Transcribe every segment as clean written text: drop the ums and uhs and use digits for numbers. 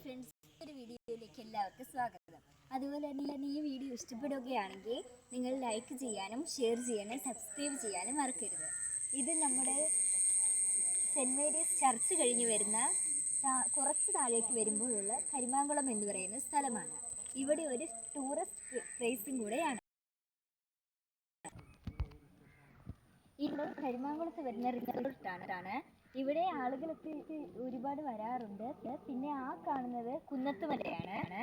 Friends, ഒരു വീഡിയോയിലേക്ക് എല്ലാവർക്കും സ്വാഗതം. അതുപോലെ തന്നെ ഈ വീഡിയോ ഇഷ്ടപ്പെടുകയാണെങ്കിൽ നിങ്ങൾ ലൈക്ക് ചെയ്യാനും ഷെയർ ചെയ്യാനും സബ്സ്ക്രൈബ് ചെയ്യാനും മറക്കരുത്. ഇത് നമ്മുടെ സെൻറ് മേരീസ് ചർച്ച് കഴിഞ്ഞ് വരുന്ന കുറച്ച് താഴേക്ക് വരുമ്പോഴുള്ള കരിമാങ്കുളം എന്ന് പറയുന്ന സ്ഥലമാണ്. ഇവിടെ ഒരു ടൂറിസ്റ്റ് പ്ലേസും കൂടെയാണ്. ഇവിടെ കരിമാങ്കുളത്ത് വരുന്ന റിസോർട്ടാണ്. ഇവിടെ ആളുകളൊക്കെ ഒരുപാട് വരാറുണ്ട്. പിന്നെ ആ കാണുന്നത് കുന്നത്തുമലയാണ്.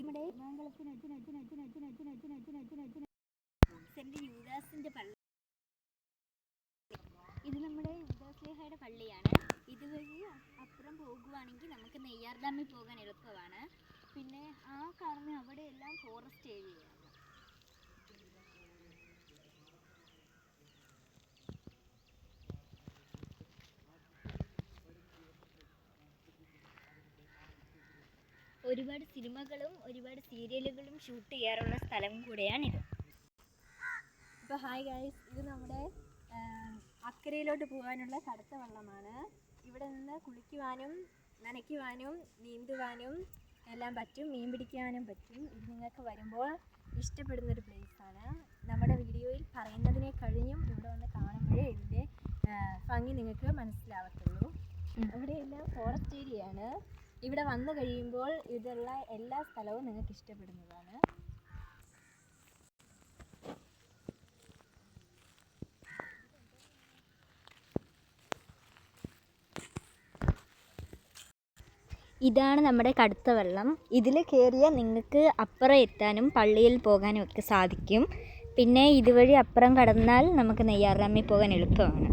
ഇവിടെ സെന്റ് യൂദാസിന്റെ പള്ളി. ഇത് നമ്മുടെ യൂദാസ്ലീഹയുടെ പള്ളിയാണ്. ഇതുവഴി അപ്പുറം പോകുവാണെങ്കിൽ നമുക്ക് നെയ്യാർ ഡാമിൽ പോകാൻ എളുപ്പമാണ്. പിന്നെ ആ കാണുന്ന അവിടെ എല്ലാം ഫോറസ്റ്റ് ഏരിയയാണ്. ഒരുപാട് സിനിമകളും ഒരുപാട് സീരിയലുകളും ഷൂട്ട് ചെയ്യാറുള്ള സ്ഥലം കൂടെയാണിത്. ഇപ്പോൾ ഹായ് ഗൈസ്, ഇത് നമ്മുടെ അക്കരയിലോട്ട് പോകാനുള്ള കടുത്ത വള്ളമാണ്. ഇവിടെ നിന്ന് കുളിക്കുവാനും നനയ്ക്കുവാനും നീന്തുവാനും എല്ലാം പറ്റും, മീൻ പിടിക്കാനും പറ്റും. ഇത് നിങ്ങൾക്ക് വരുമ്പോൾ ഇഷ്ടപ്പെടുന്നൊരു പ്ലേസാണ്. നമ്മുടെ വീഡിയോയിൽ പറയുന്നതിനെ കഴിഞ്ഞും ഇവിടെ വന്ന് കാണുമ്പോഴേ ഇതിൻ്റെ ഭംഗി നിങ്ങൾക്ക് മനസ്സിലാവത്തുള്ളൂ. ഇവിടെയെല്ലാം ഫോറസ്റ്റ് ഏരിയയാണ്. ഇവിടെ വന്നു കഴിയുമ്പോൾ ഇതുള്ള എല്ലാ സ്ഥലവും നിങ്ങൾക്ക് ഇഷ്ടപ്പെടുന്നതാണ്. ഇതാണ് നമ്മുടെ കടുത്ത വെള്ളം. ഇതിൽ കയറിയാൽ നിങ്ങൾക്ക് അപ്പുറം എത്താനും പള്ളിയിൽ പോകാനും ഒക്കെ സാധിക്കും. പിന്നെ ഇതുവഴി അപ്പുറം കടന്നാൽ നമുക്ക് നെയ്യാർ ഡാമിൽ പോകാൻ എളുപ്പമാണ്.